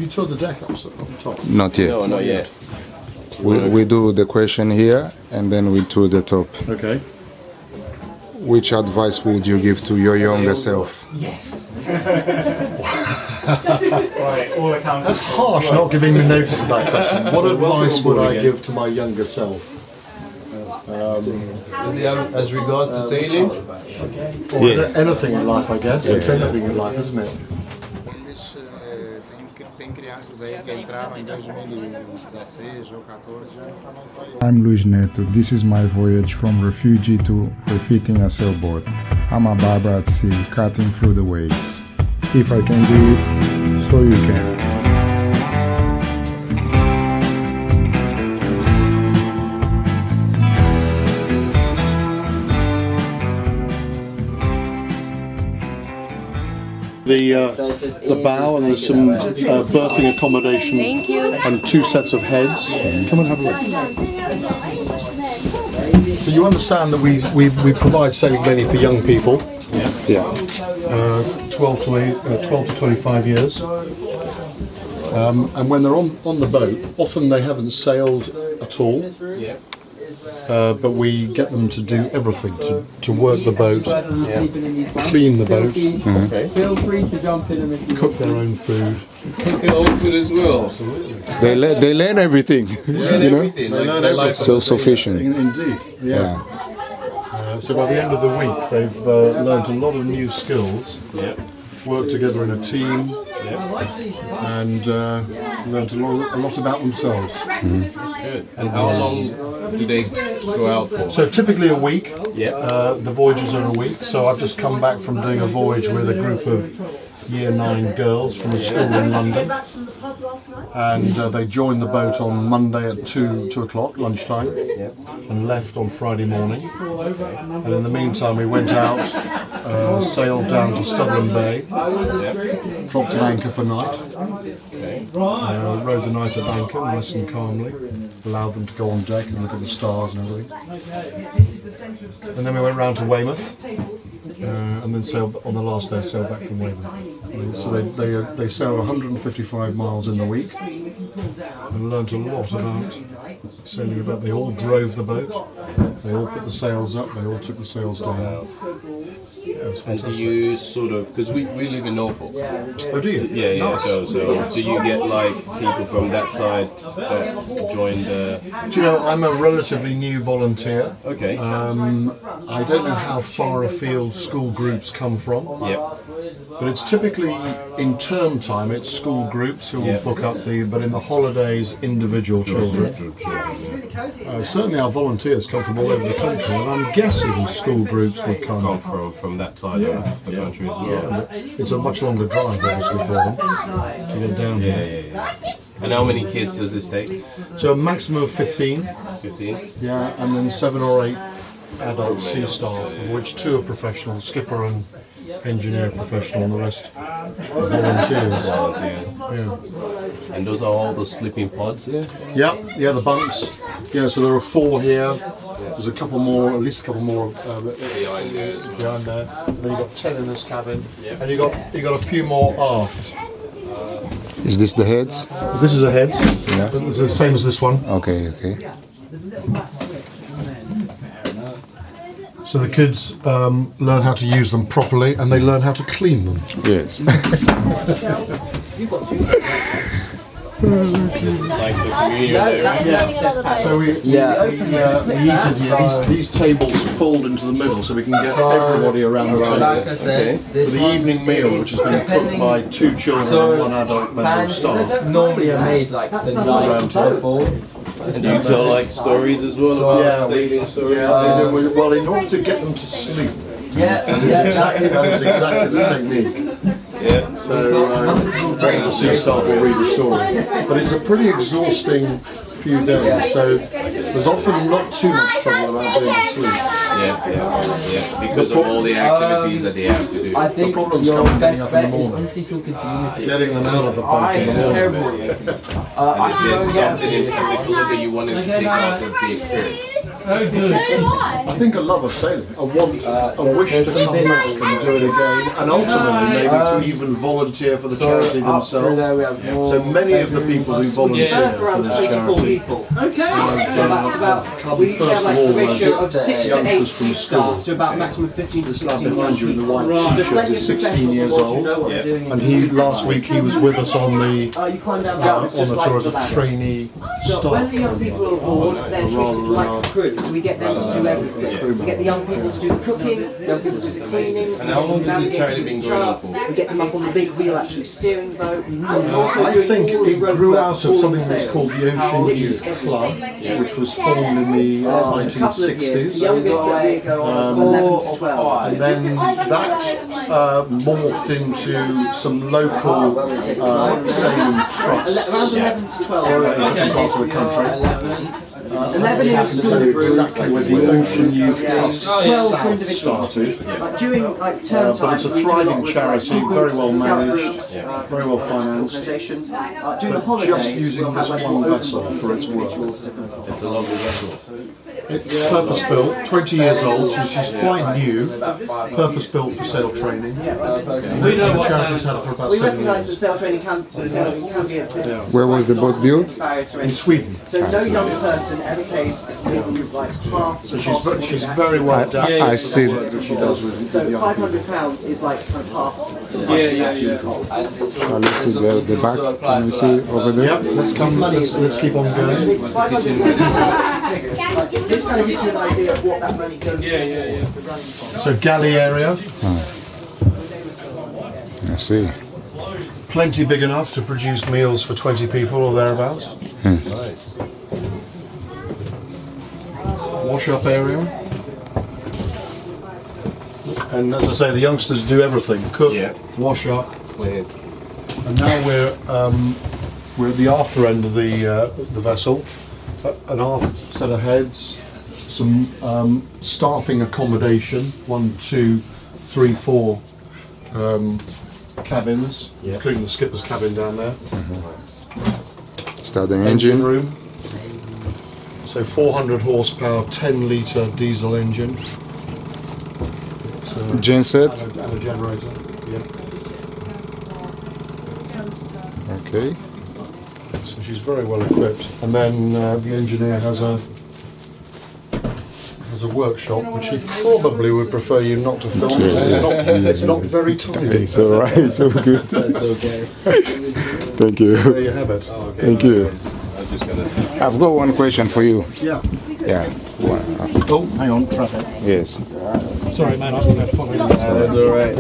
you toured the deck up top? Not yet. No, not yet. We do the question here and then we tour the top. Okay. Which advice would you give to your younger self? Yes. That's harsh, not giving me notice of that question. What advice would I give to my younger self? As regards to sailing? Or anything in life, I guess. It's anything in life, isn't it? I'm Luis Neto. This is my voyage from refugee to refitting a sailboat. I'm a barber at sea, cutting through the waves. If I can do it, so you can. The bow, and there's some berthing accommodation. Thank you. And 2 sets of heads. Come and have a look. So you understand that we provide sailing many for young people. Yeah. 12 to 25 years. And when they're on the boat, often they haven't sailed at all. But we get them to do everything, to work the boat, clean the boat, Feel free to jump in and cook their own food. Cook their own food as well. They learn everything. You know? They learn everything. Self-sufficient. Indeed, yeah. So by the end of the week, they've learned a lot of new skills, worked together in a team, and learned a lot about themselves. Good. And how long do they go out for? So typically a week. Yeah. The voyages are a week. So I've just come back from doing a voyage with a group of Year 9 girls from a school in London. And they joined the boat on Monday at 2 o'clock, lunchtime, and left on Friday morning. And in the meantime, we went out, sailed down to Studland Bay, dropped an anchor for night, rode the night at anchor nice and calmly, allowed them to go on deck and look at the stars and everything. And then we went round to Weymouth, and then sailed on the last day, sailed back from Weymouth. So they sail 155 miles in the week and learnt a lot about sailing about. They all drove the boat, they all put the sails up, they all took the sails down. Yeah, it was And fantastic. do you sort of, because we live in Norfolk. Oh, do you? Yeah. Nice. So do you get like people from that side that join the? Do you know, I'm a relatively new volunteer. Okay. I don't know how far afield school groups come from. Yeah. But it's typically in term time, it's school groups who will book up but in the holidays, individual children. Certainly our volunteers come from all over the country, and I'm guessing school groups would come From that side of the country as well. It's a much longer drive, obviously, for them to get down here. And how many kids does this take? So a maximum of 15, 15? yeah, and then 7 or 8 adult sea staff, of which 2 are professional, skipper and engineer professional, and the rest are volunteers. Yeah. And those are all the sleeping pods here? Yeah, the bunks. Yeah, so there are 4 here. There's a couple more, at least a couple more behind there. And then you've got 10 in this cabin, and you got a few more aft. Is this the heads? This is a head. Yeah. It's the same as this one. Okay. So the kids learn how to use them properly, and they learn how to clean them. Yes. Like the community there. So we use it here. These tables fold into the middle, so we can get everybody around the table. like I said, this The one, evening meal, which has been cooked by 2 children and 1 adult member of staff. normally are made like the night before. And do you tell like stories as well about sailing stories? Yeah, well, in order to get them to sleep, that is exactly the technique. Yeah. So the sea staff will read the story. But it's a pretty exhausting few days, so there's often not too much trouble about going to sleep. Yeah. Because of all the activities that they have to do. I think The problem's your coming best up in bet the is morning. honestly talking to Unity. Getting them out of the bunk in the morning. Terrible. And is there something in particular that you wanted to take out of the experience? I think a love of sailing, a want, a wish to come back and do it again, and ultimately maybe to even volunteer for the charity themselves. So many of the people who volunteer for this charity come first of all as youngsters from school. To about maximum 15 to This lad 16 behind you in the white Right. t-shirt is 16 years old, and last week he was with us on the tour as a trainee So when the staff young people are aboard, they're treated like a crew. So we get them to do everything. We get the young people to do the cooking, young people to do the cleaning. And how long has this charity been going on for? We get them up on the big wheel, actually steering the boat. I think it grew out of something that was called the Ocean Youth Club, which was formed in the 1960s. The youngest that we go on, 11 to 12. And then that morphed into some local sailing trusts Around 11 to 12. in different parts of the country. 11 in a I can school tell you group. exactly where the Ocean Youth Trust 12 for South individuals. started. Like during like term time, But it's a we do thriving lot with, charity, school very groups, well scout managed, groups, very well financed. organisations. During the But holidays, just using we'll have this like one open vessel days for its work. It's a lovely vessel. It's purpose-built, 20 years old, so she's quite new, purpose-built for sail training. The charity's had it for about We 7 recognise that years. sail training can be a Where was the boat built? barrier to In entry. Sweden. So no young person ever pays like half. So she's very well adapted I to see. the work that she does with So the young people. £500 is like kind of half. Oh, let's see the back. Can you see over there? Yep, let's keep on going. This kind of gives you an idea of what that money goes to. So galley area, I see. plenty big enough to produce meals for 20 people or thereabouts. Wash-up area. And as I say, the youngsters do everything: cook, wash up. Clean. And now we're at the after end of the vessel. An aft set of heads, some staffing accommodation, 1, 2, 3, 4 cabins, including the skipper's cabin down there. Start the Engine engine. room. So 400 horsepower, 10 litre diesel engine. So, Genset. and a generator. Yeah. Okay. So she's very well equipped. And then the engineer has a workshop, which he probably would prefer you not to film. It's not very tidy. It's alright, it's all good. That's okay. There Thank you. you have it. Thank you. I'm just gonna see. I've got one question for you. Yeah. Yeah. Oh, hang on, traffic. Yes. Sorry, mate, I'm going to follow you. That's alright.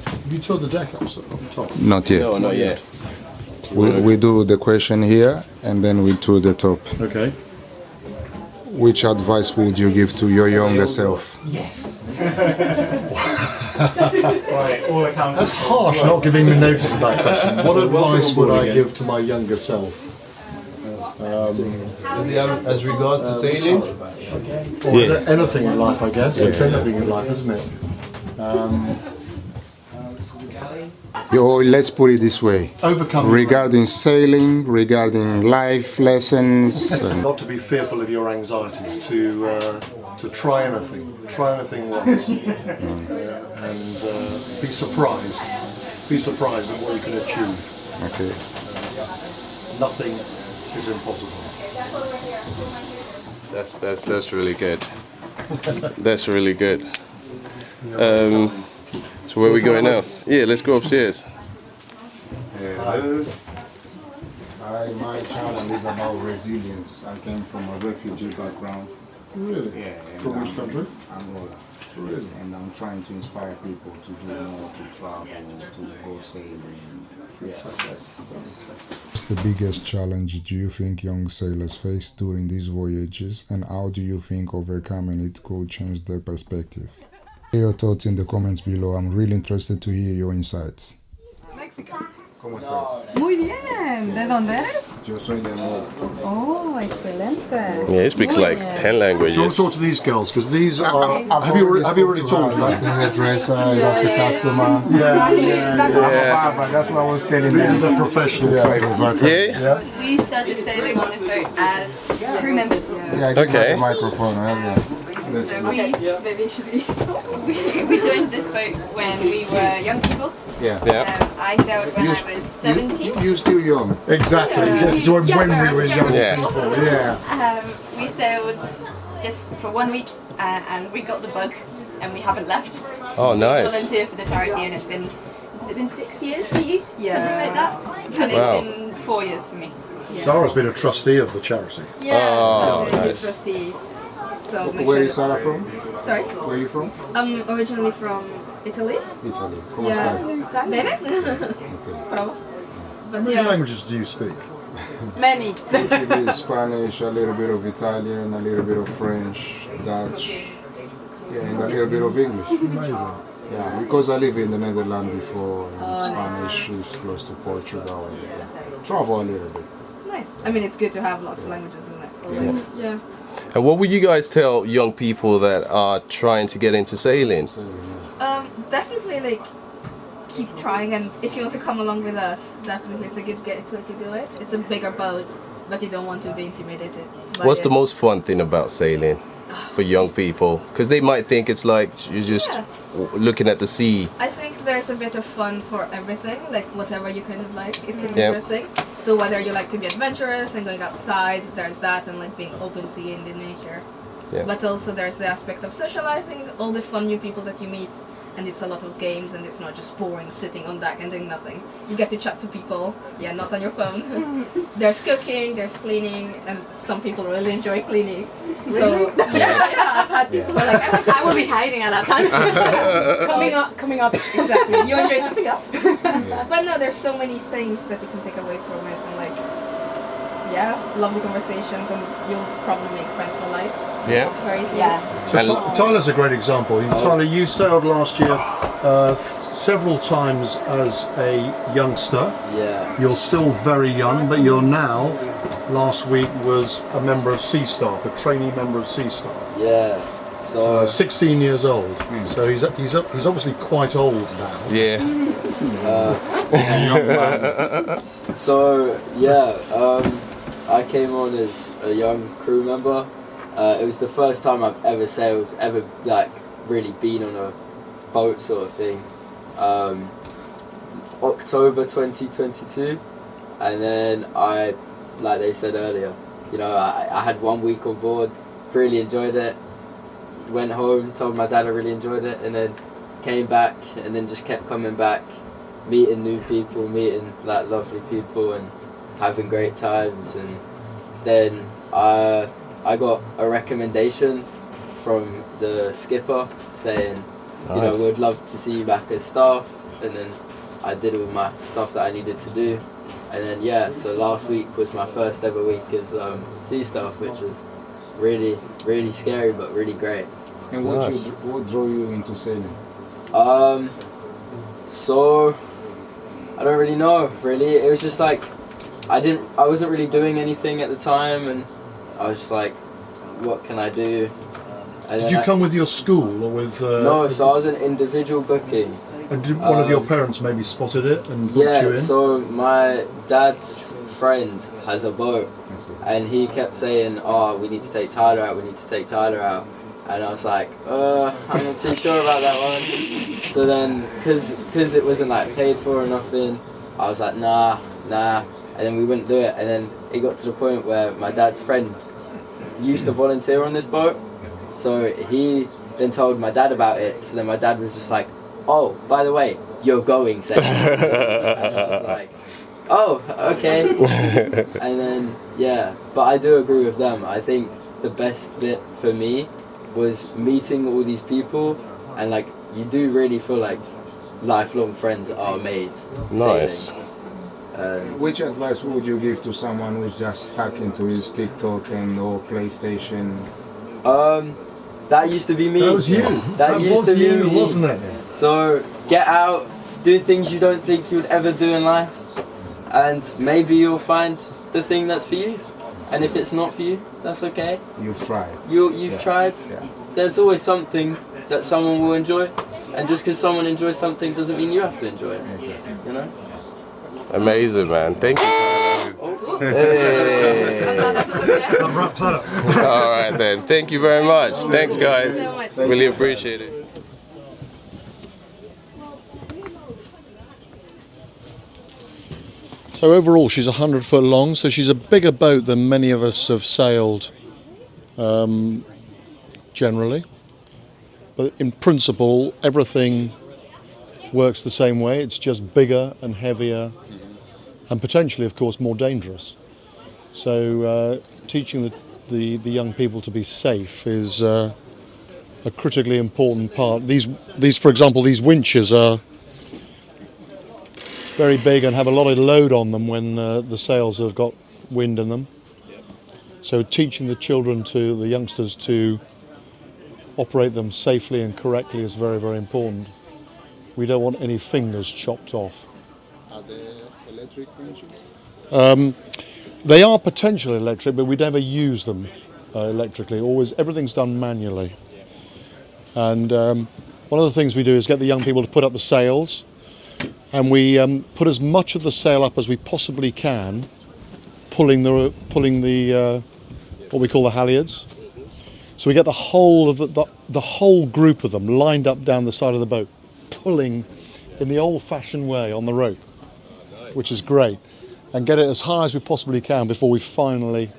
Have you toured the deck up top? Not yet. No, not yet. We do the question here and then we to the top. Okay. Which advice would you give to your younger self? That's harsh, not giving me notice of that question. What advice would I give to my younger self? As regards to sailing? Or anything in life, I guess. It's anything in life, isn't it? Or let's put it this way. Overcome. Regarding sailing, regarding life lessons. Not to be fearful of your anxieties, to try anything once, and be surprised. Be surprised at what you can achieve. Okay. Nothing is impossible. That's really good. That's really good. So where are we going now? Yeah, let's go upstairs. My challenge is about resilience. I came from a refugee background. Really? Yeah. From which country? Angola. Really? And I'm trying to inspire people to do more, to travel, to go sailing. What's the biggest challenge do you think young sailors face during these voyages, and how do you think overcoming it could change their perspective? Share your thoughts in the comments below. I'm really interested to hear your insights. ¿Cómo estás? Muy bien. ¿De dónde eres? Yo soy de nuevo. Oh, excelente. Yeah, he speaks Muy like bien. 10 Do you want languages. to talk to these girls? Because these are. Have you already talked to That's them? the hairdresser, that's the customer. That's I'm a barber, that's what I was telling These are them. the professional sailors, I tell you. Yeah? We started sailing on this boat as crew members. Yeah, give me Okay. the microphone. So maybe you should we joined this boat when we were young people. Yeah. Yeah. I sailed when I was 17. You're still young. Exactly. Yes, when we were young Yeah. people. Yeah. We sailed just for 1 week and we got the bug and we haven't left. Oh, nice. Volunteer for the charity and it's been, has it been 6 years for you? Yeah. Something like that? And Wow. it's been 4 years for me. Sarah's been a trustee of the charity. Oh, So, nice. trustee. So make Where sure is Sarah from? Sorry? Where are you from? I'm originally from Italy. Italy. ¿Cómo Yeah. estás? Bene? Bravo. But How many yeah, languages do you speak? many. Portuguese, Spanish, a little bit of Italian, a little bit of French, Dutch, yeah, and a little bit of English. Amazing. Yeah, because I live in the Netherlands before, and Spanish is close to Portugal. And travel a little bit. Nice. I mean, it's good to have lots of languages in it. Yeah. And what would you guys tell young people that are trying to get into sailing? Definitely, like, keep trying, and if you want to come along with us, definitely it's a good gateway to do it. It's a bigger boat, but you don't want to be intimidated. by What's it. the most fun thing about sailing for young people? Because they might think it's like you're just Yeah. looking at the sea. I think there's a bit of fun for everything, like whatever you kind of like, it can be Yeah. interesting. So whether you like to be adventurous and going outside, there's that, and like being open sea in the nature. Yeah. But also there's the aspect of socializing, all the fun new people that you meet, and it's a lot of games, and it's not just boring sitting on deck and doing nothing. You get to chat to people, yeah, not on your phone. There's cooking, there's cleaning, and some people really enjoy cleaning. So yeah, I've had people who are like, I will be hiding at that time. coming up, exactly. You enjoy something else. But no, there's so many things that you can take away from it, and like, yeah, lovely conversations, and you'll probably make friends for life. Yeah. Very easy. Yeah. So And- Tyler's a great example. Tyler, you sailed last year several times as a youngster. Yeah. You're still very young, but you're now, last week, was a member of Sea Staff, a trainee member of Sea Staff. Yeah. So 16 years old. So he's obviously quite old now. Yeah. So yeah, I came on as a young crew member. It was the first time I've ever sailed, ever like really been on a boat sort of thing. October 2022, and then I, like they said earlier, you know, I had 1 week on board, really enjoyed it. Went home, told my dad I really enjoyed it, and then came back, and then just kept coming back, meeting new people, meeting like lovely people, and having great times. And then I got a recommendation from the skipper saying, you know, Nice. we'd love to see you back as staff. And then I did all my stuff that I needed to do. And then yeah, so last week was my first ever week as sea staff, which was really, really scary but really great. And Nice. what drew you into sailing? So I don't really know. Really, it was just like I wasn't really doing anything at the time, and I was just like, what can I do? And Did then you I- come with your school or with? No, so I was an individual booking. And did one of your parents maybe spotted it and booked you Yeah, in? so my dad's friend has a boat, and he kept saying, "Oh, we need to take Tyler out. We need to take Tyler out." And I was like, I'm not too sure about that one. So then, because it wasn't like paid for or nothing, I was like, nah. And then we wouldn't do it. And then it got to the point where my dad's friend used to volunteer on this boat. So he then told my dad about it. So then my dad was just like, oh, by the way, you're going, Sam. And I was like, oh, okay. And then, yeah, but I do agree with them. I think the best bit for me was meeting all these people, and like, you do really feel like lifelong friends are made. Nice. sailing. Which advice would you give to someone who's just stuck into his TikTok and or PlayStation? That used to be me. That was you. That used was to be you, me. wasn't it? So get out, do things you don't think you would ever do in life, and maybe you'll find the thing that's for you. And if it's not for you, that's okay. You've tried. You've tried. Yeah. There's always something that someone will enjoy, and just because someone enjoys something doesn't mean you have to enjoy it. You know. Amazing, man. Thank you. Hey. All right then. Thank you very much. Thanks, guys. Really appreciate it. So overall, she's 100 foot long, so she's a bigger boat than many of us have sailed generally. But in principle, everything works the same way. It's just bigger and heavier and potentially, of course, more dangerous. So teaching the young people to be safe is a critically important part. These, for example, these winches are very big and have a lot of load on them when the sails have got wind in them. So teaching the youngsters to operate them safely and correctly is very, very important. We don't want any fingers chopped off. Are they electric winches? They are potentially electric, but we never use them electrically. Everything's done manually. And one of the things we do is get the young people to put up the sails, and we put as much of the sail up as we possibly can, pulling the what we call the halyards. So we get the whole of the whole group of them lined up down the side of the boat, pulling in the old-fashioned way on the rope, which is great, and get it as high as we possibly can before we finally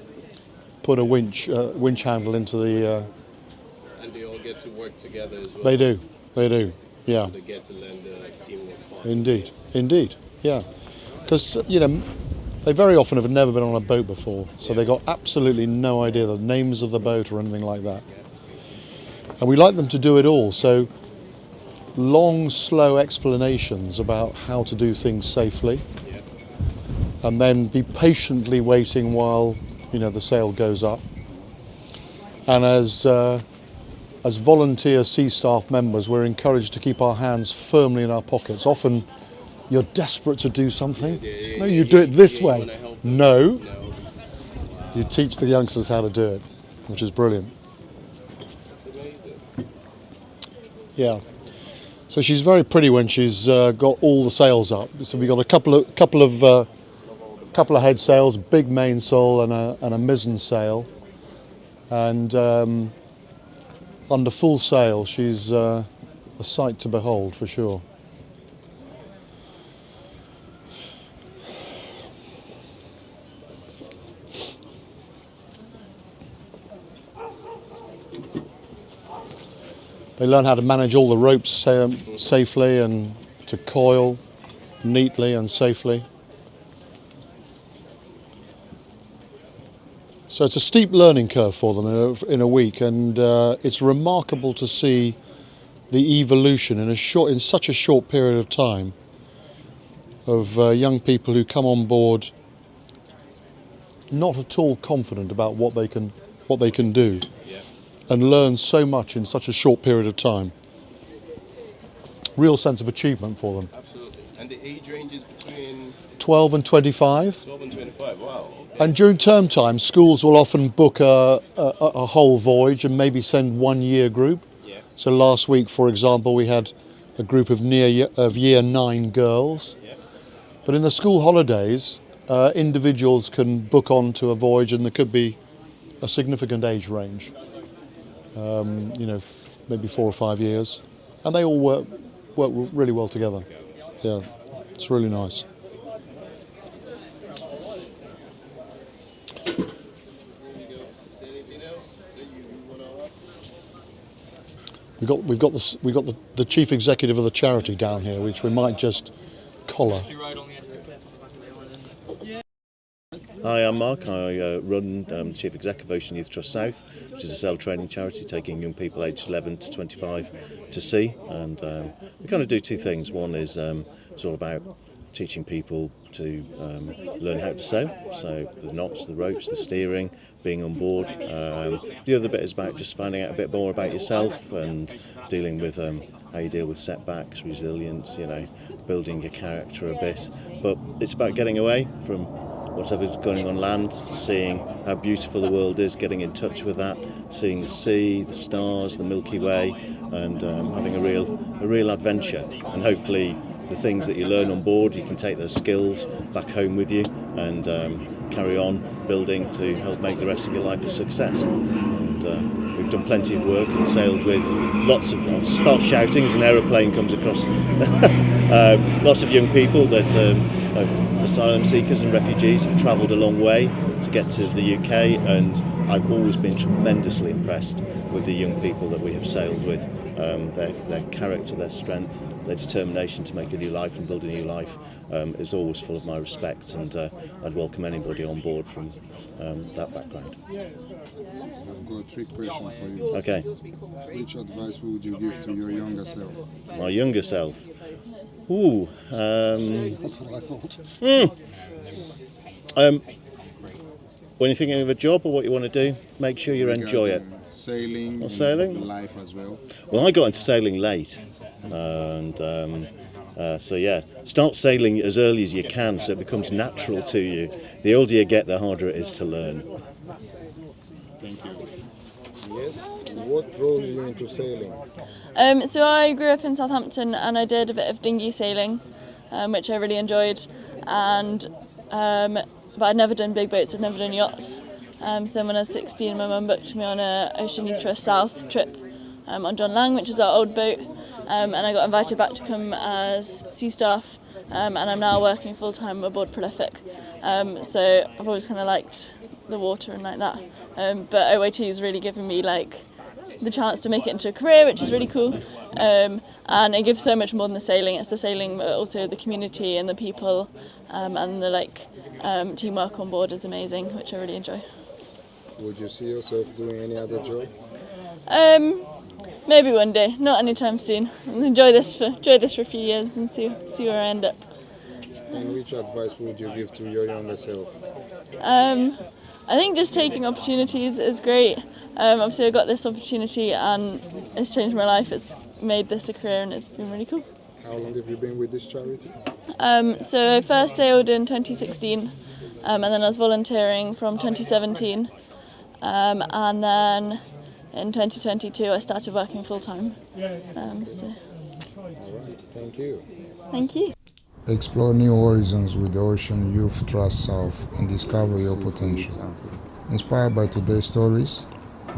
put a winch handle into the. And they all get to work together as well. They do, yeah. They get to learn the teamwork part. Indeed, yeah. Because they very often have never been on a boat before, so they got absolutely no idea the names of the boat or anything like that. And we like them to do it all, so long, slow explanations about how to do things safely, and then be patiently waiting while the sail goes up. And as volunteer sea staff members, we're encouraged to keep our hands firmly in our pockets. Often you're desperate to do something. No, you do it this way. No. You teach the youngsters how to do it, which is brilliant. Yeah. So she's very pretty when she's got all the sails up. So we've got a couple of head sails, big mainsail and a mizzen sail, and under full sail she's a sight to behold for sure. They learn how to manage all the ropes safely and to coil neatly and safely. So it's a steep learning curve for them in a week, and it's remarkable to see the evolution in such a short period of time of young people who come on board not at all confident about what they can do. And learn so much in such a short period of time. Real sense of achievement for them. Absolutely. And the age range is between 12 and 25. 12 and 25, wow. Okay. And during term time, schools will often book a whole voyage and maybe send 1 year group. Yeah. So last week, for example, we had a group of year 9 girls. Yeah. But in the school holidays, individuals can book on to a voyage, and there could be a significant age range. Maybe 4 or 5 years, and they all work really well together. Yeah, it's really nice. We've got the chief executive of the charity down here, which we might just collar. Hi, I'm Mark. I run Chief Executive of Ocean Youth Trust South, which is a sail training charity taking young people aged 11 to 25 to sea. And we kind of do two things. One is it's all about teaching people to learn how to sail, so the knots, the ropes, the steering, being on board. The other bit is about just finding out a bit more about yourself and dealing with how you deal with setbacks, resilience, building your character a bit. But it's about getting away from whatever's going on land, seeing how beautiful the world is, getting in touch with that, seeing the sea, the stars, the Milky Way, and having a real adventure. And hopefully the things that you learn on board, you can take those skills back home with you and carry on building to help make the rest of your life a success. And we've done plenty of work and sailed with lots of, I'll start shouting as an aeroplane comes across, lots of young people that asylum seekers and refugees have travelled a long way to get to the UK, and I've always been tremendously impressed with the young people that we have sailed with. Their character, their strength, their determination to make a new life and build a new life is always full of my respect, and I'd welcome anybody on board from that background. I've got a trick question for you. Okay. Which advice would you give to your younger self? My younger self? Ooh. That's what I thought. When you're thinking of a job or what you want to do, make sure you enjoy it. Sailing, or sailing? Life as well. Well, I got into sailing late, and so yeah, start sailing as early as you can so it becomes natural to you. The older you get, the harder it is to learn. Thank you. Yes, what drove you into sailing? So I grew up in Southampton and I did a bit of dinghy sailing, which I really enjoyed, and but I'd never done big boats, I'd never done yachts. So then when I was 16, my mum booked me on a Ocean Youth Trust South trip on John Lang, which was our old boat, and I got invited back to come as sea staff, and I'm now working full-time aboard Prolific. So I've always kind of liked the water and like that, but OIT has really given me the chance to make it into a career, which is really cool, and it gives so much more than the sailing. It's the sailing, but also the community and the people, and the teamwork on board is amazing, which I really enjoy. Would you see yourself doing any other job? Maybe one day, not anytime soon. I'll enjoy this for a few years and see where I end up. And which advice would you give to your younger self? I think just taking opportunities is great. Obviously I got this opportunity and it's changed my life. It's made this a career and it's been really cool. How long have you been with this charity? So I first sailed in 2016, and then I was volunteering from 2017, and then in 2022 I started working full time. All right, thank you. Thank you. Explore new horizons with the Ocean Youth Trust South and discover your potential. Inspired by today's stories,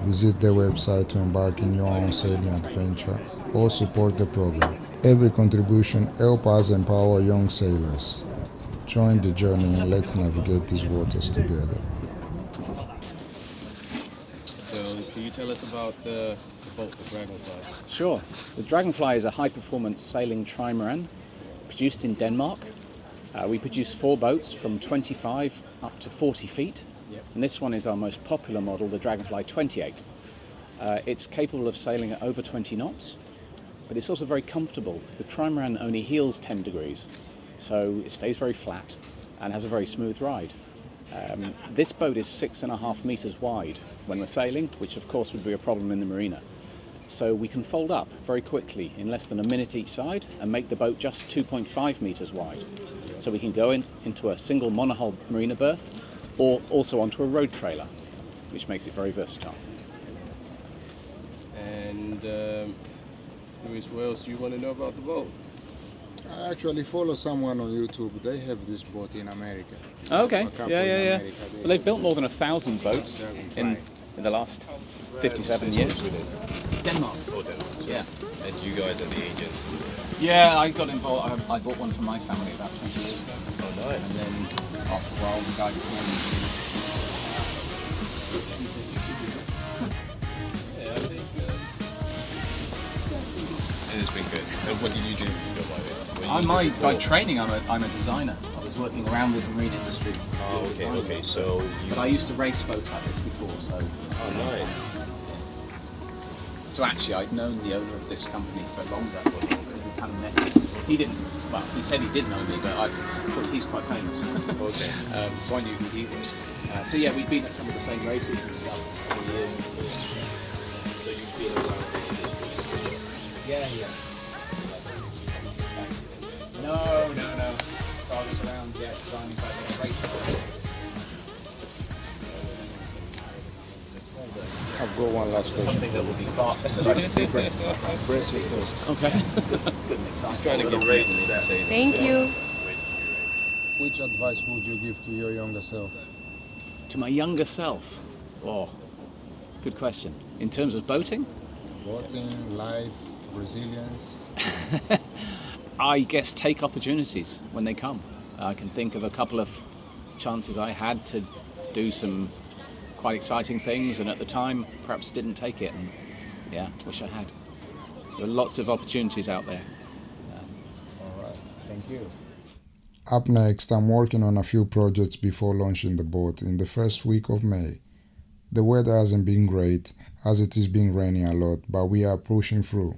visit their website to embark in your own sailing adventure or support the program. Every contribution helps us empower young sailors. Join the journey and let's navigate these waters together. So, can you tell us about the boat, the Dragonfly? Sure. The Dragonfly is a high-performance sailing trimaran produced in Denmark. We produce 4 boats from 25 up to 40 feet, and this one is our most popular model, the Dragonfly 28. It's capable of sailing at over 20 knots, but it's also very comfortable. The trimaran only heels 10 degrees, so it stays very flat and has a very smooth ride. This boat is 6.5 meters wide when we're sailing, which of course would be a problem in the marina. So we can fold up very quickly in less than a minute each side and make the boat just 2.5 meters wide. So we can go into a single monohull marina berth or also onto a road trailer, which makes it very versatile. And Luis, what else do you want to know about the boat? I actually follow someone on YouTube. They have this boat in America. Okay, A couple yeah. in America. Well, they've built more than 1,000 boats in the last 57 years. Denmark. Oh, Denmark. Yeah. And you guys are the agents? Yeah, I got involved. I bought one for my family about 20 years ago. Oh, nice. And then after a while, the guy called me. Yeah, I think it has been good. And what did you do? By training, I'm a designer. I was working around with the marine industry. Oh, okay. So But I used to race boats like this before, so. Oh, nice. So actually, I'd known the owner of this company for longer. We kind of met He didn't. Well, he said he did know me, but of course he's quite famous. So I knew who he was. So yeah, we've been at some of the same races and stuff for years. So you've been around. Yeah. No. So I was around, designing back in a race. I've got one last question. Something that will be faster than I can Brace yourself. Okay. He's trying to get raised. Thank you. Which advice would you give to your younger self? To my younger self? Oh, good question. In terms of boating? Boating, life, resilience? I guess take opportunities when they come. I can think of a couple of chances I had to do some quite exciting things, and at the time perhaps didn't take it, and wish I had. There are lots of opportunities out there. All right, thank you. Up next, I'm working on a few projects before launching the boat in the first week of May. The weather hasn't been great, as it is been raining a lot, but we are pushing through.